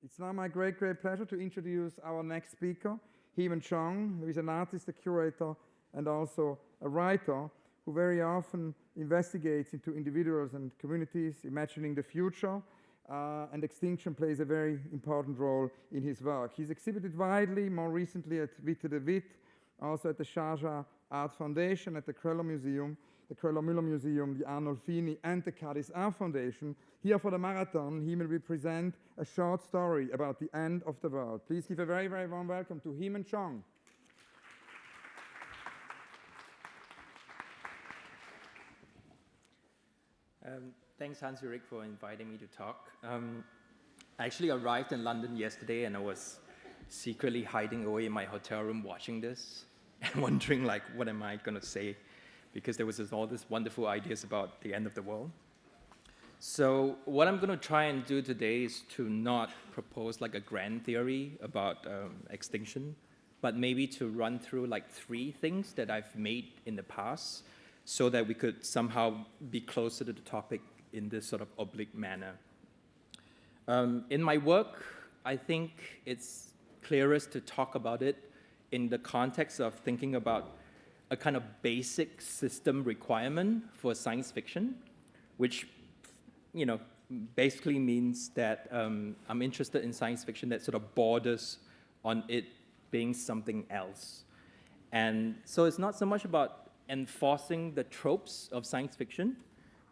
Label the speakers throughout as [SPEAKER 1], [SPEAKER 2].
[SPEAKER 1] It's now my great pleasure to introduce our next speaker, Chong, who is an artist, a curator, and also a writer who very often investigates into individuals and communities, imagining the future, and Extinction plays a very important role in his work. He's exhibited widely, more recently at Witte de Witt, also at the Sharjah Art Foundation, at the Kröller Museum, the Kröller-Müller Museum, the Arnolfini, and the Cadiz Art Foundation. Here for the marathon, Heman will present a short story about the end of the world. Please give a very, very warm welcome to Chong.
[SPEAKER 2] Thanks, Hans-Ulrich, for inviting me to talk. I actually arrived in London yesterday, and I was secretly hiding away in my hotel room watching this and wondering, like, what am I going to say? Because there was all these wonderful ideas about the end of the world. So what I'm going to try and do today is to not propose like a grand theory about extinction, but maybe to run through like 3 things that I've made in the past so that we could somehow be closer to the topic in this sort of oblique manner. In my work, I think it's clearest to talk about it in the context of thinking about a kind of basic system requirement for science fiction, which, you know, basically means that I'm interested in science fiction that sort of borders on it being something else. And so it's not so much about enforcing the tropes of science fiction,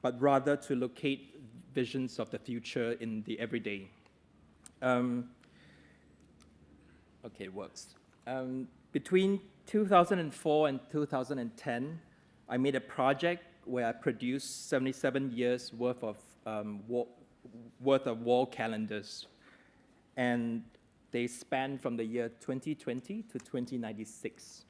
[SPEAKER 2] but rather to locate visions of the future in the everyday. Okay, it works. Between 2004 and 2010, I made a project where I produced 77 years worth of wall calendars, and they span from the year 2020 to 2096.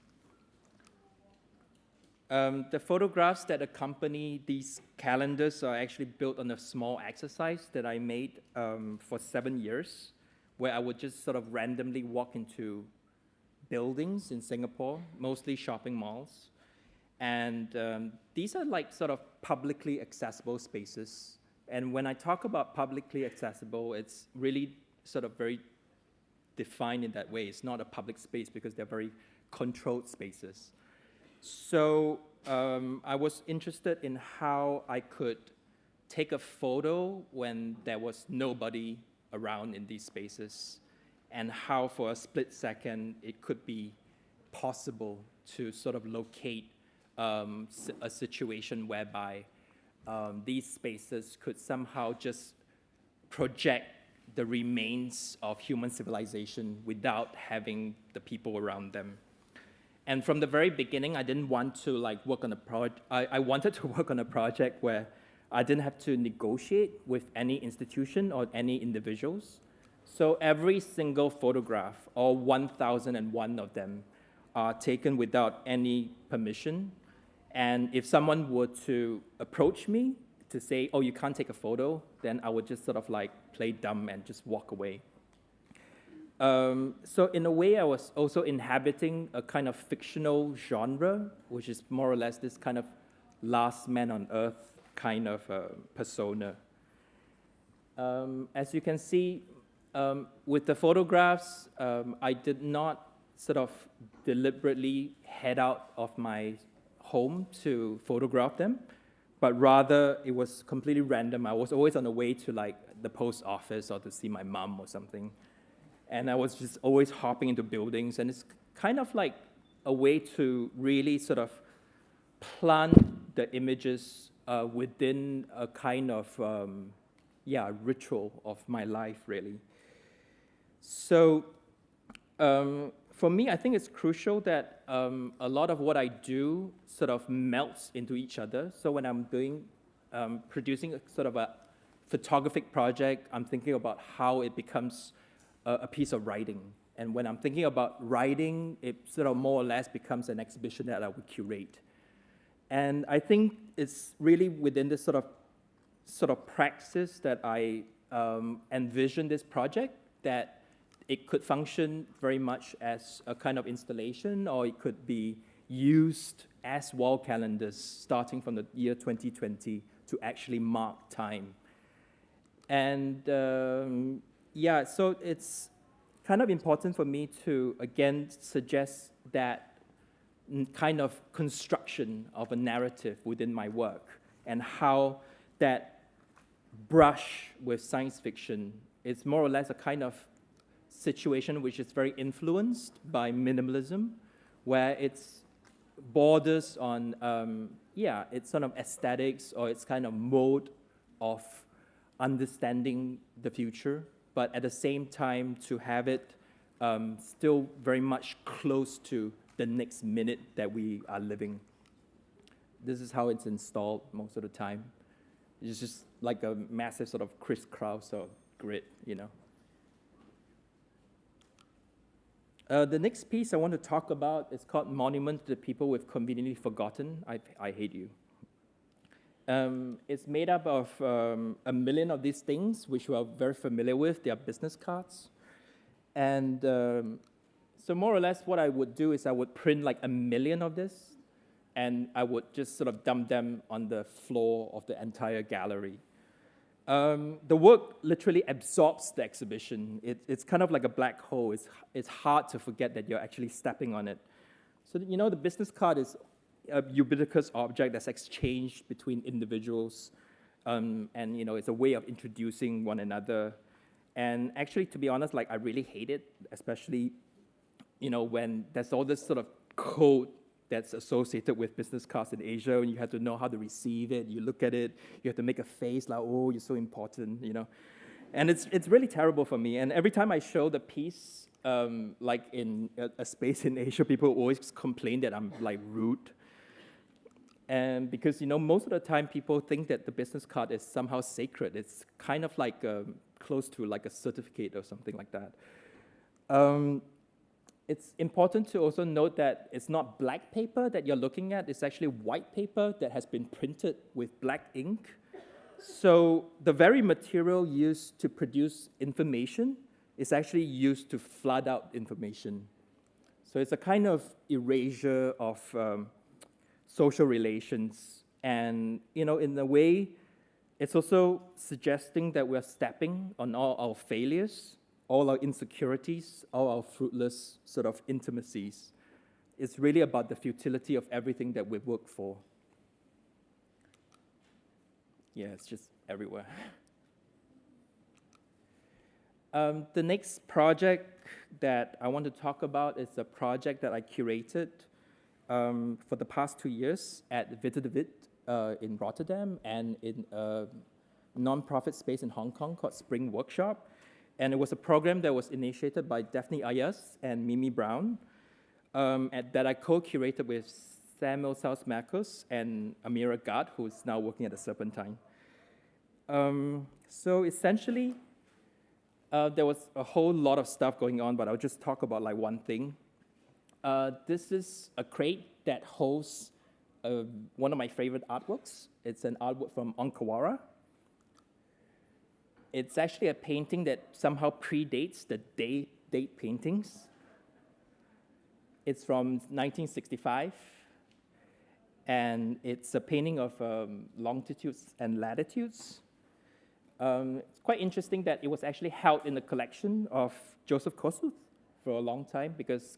[SPEAKER 2] The photographs that accompany these calendars are actually built on a small exercise that I made for 7 years, where I would just sort of randomly walk into buildings in Singapore, mostly shopping malls. And these are like sort of publicly accessible spaces. And when I talk about publicly accessible, it's really sort of very defined in that way. It's not a public space because they're very controlled spaces. So I was interested in how I could take a photo when there was nobody around in these spaces, and how for a split second it could be possible to sort of locate a situation whereby these spaces could somehow just project the remains of human civilization without having the people around them. And from the very beginning, I didn't want to like work on a project. I wanted to work on a project where I didn't have to negotiate with any institution or any individuals. So every single photograph, all 1,001 of them, are taken without any permission. And if someone were to approach me to say, oh, you can't take a photo, then I would just sort of like play dumb and just walk away. So in a way, I was also inhabiting a kind of fictional genre, which is more or less this kind of last man on earth kind of persona. As you can see, with the photographs, I did not sort of deliberately head out of my home to photograph them, but rather it was completely random. I was always on the way to like the post office or to see my mom or something. And I was just always hopping into buildings, and it's kind of like a way to really sort of plant the images within a kind of, ritual of my life, really. So for me, I think it's crucial that a lot of what I do sort of melts into each other. So when I'm producing a sort of a photographic project, I'm thinking about how it becomes a piece of writing. And when I'm thinking about writing, it sort of more or less becomes an exhibition that I would curate. And I think it's really within this sort of praxis that I envision this project, that it could function very much as a kind of installation, or it could be used as wall calendars starting from the year 2020 to actually mark time. And Yeah, so it's kind of important for me to, again, suggest that kind of construction of a narrative within my work and how that brush with science fiction is more or less a kind of situation which is very influenced by minimalism, where it's borders on, it's sort of aesthetics or it's kind of mode of understanding the future, but at the same time to have it still very much close to the next minute that we are living. This is how it's installed most of the time. It's just like a massive sort of crisscross or grid, you know. The next piece I want to talk about is called Monument to the People We've Conveniently Forgotten. I Hate You. It's made up of 1 million of these things, which we are very familiar with. They are business cards. And so more or less what I would do is I would print like 1 million of this, and I would just sort of dump them on the floor of the entire gallery. The work literally absorbs the exhibition. It's kind of like a black hole. It's hard to forget that you're actually stepping on it. So, you know, the business card is a ubiquitous object that's exchanged between individuals, and, you know, it's a way of introducing one another. And actually, to be honest, like, I really hate it, especially, you know, when there's all this sort of code that's associated with business cards in Asia, and you have to know how to receive it. You look at it, you have to make a face like, oh, you're so important, you know. And it's really terrible for me. And every time I show the piece, like in a space in Asia, people always complain that I'm like rude. And because, you know, most of the time people think that the business card is somehow sacred. It's kind of like close to like a certificate or something like that. It's important to also note that it's not black paper that you're looking at. It's actually white paper that has been printed with black ink. So the very material used to produce information is actually used to flood out information. So it's a kind of erasure of social relations. And, you know, in a way, it's also suggesting that we're stepping on all our failures, all our insecurities, all our fruitless sort of intimacies. It's really about the futility of everything that we've worked for. Yeah, it's just everywhere. The next project that I want to talk about is a project that I curated for the past 2 years at Witte de Wit in Rotterdam and in a non-profit space in Hong Kong called Spring Workshop. And it was a program that was initiated by Daphne Ayas and Mimi Brown that I co-curated with Samuel Saus-Marcus and Amira Gad, who's now working at the Serpentine. So essentially, there was a whole lot of stuff going on, but I'll just talk about like one thing. This is a crate that holds one of my favorite artworks. It's an artwork from Ankawara. It's actually a painting that somehow predates the date paintings. It's from 1965, and it's a painting of longitudes and latitudes. It's quite interesting that it was actually held in the collection of Joseph Kosuth for a long time, because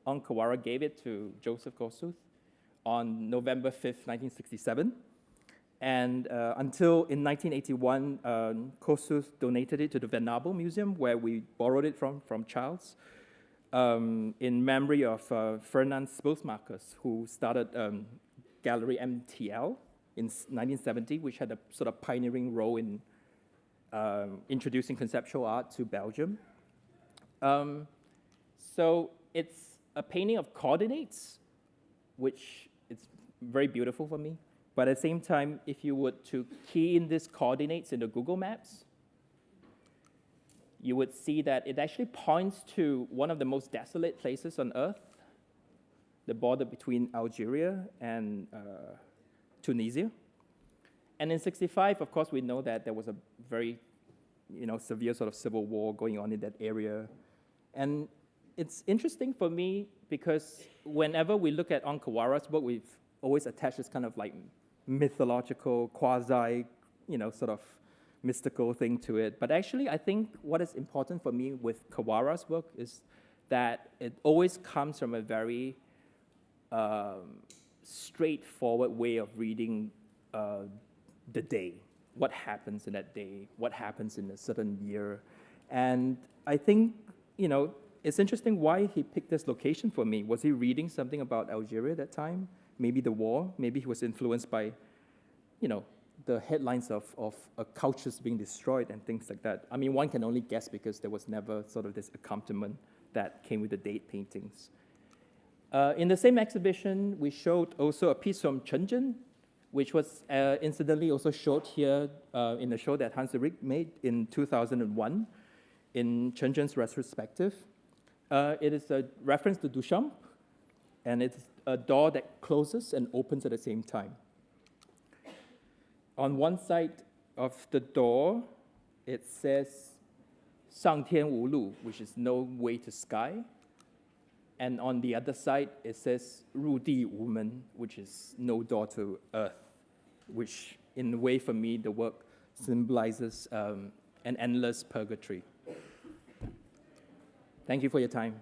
[SPEAKER 2] Ankawara gave it to Joseph Kosuth on November 5th, 1967. And until in 1981, Kosuth donated it to the Venable Museum, where we borrowed it from Charles, in memory of Fernand Spilsmakers, who started Gallery MTL in 1970, which had a sort of pioneering role in introducing conceptual art to Belgium. So it's a painting of coordinates, which is very beautiful for me. But at the same time, if you were to key in these coordinates in the Google Maps, you would see that it actually points to one of the most desolate places on Earth, the border between Algeria and Tunisia. And in 65, of course, we know that there was a very, severe sort of civil war going on in that area. And it's interesting for me because whenever we look at Ankawara's work, we've always attached this kind of like mythological, quasi, sort of mystical thing to it. But actually, I think what is important for me with Kawara's work is that it always comes from a very straightforward way of reading the day, what happens in that day, what happens in a certain year. And I think, you know, it's interesting why he picked this location for me. Was he reading something about Algeria at that time? Maybe the war? Maybe he was influenced by, you know, the headlines of cultures being destroyed and things like that. I mean, one can only guess because there was never sort of this accompaniment that came with the date paintings. In the same exhibition, we showed also a piece from Shenzhen, which was incidentally also showed here in a show that Hans-Ulrich made in 2001 in Shenzhen's retrospective. It is a reference to Duchamp, and it's a door that closes and opens at the same time. On one side of the door, it says 上天无路, which is no way to sky. And on the other side, it says 入地无门, which is no door to earth, which in a way for me, the work symbolizes an endless purgatory. Thank you for your time.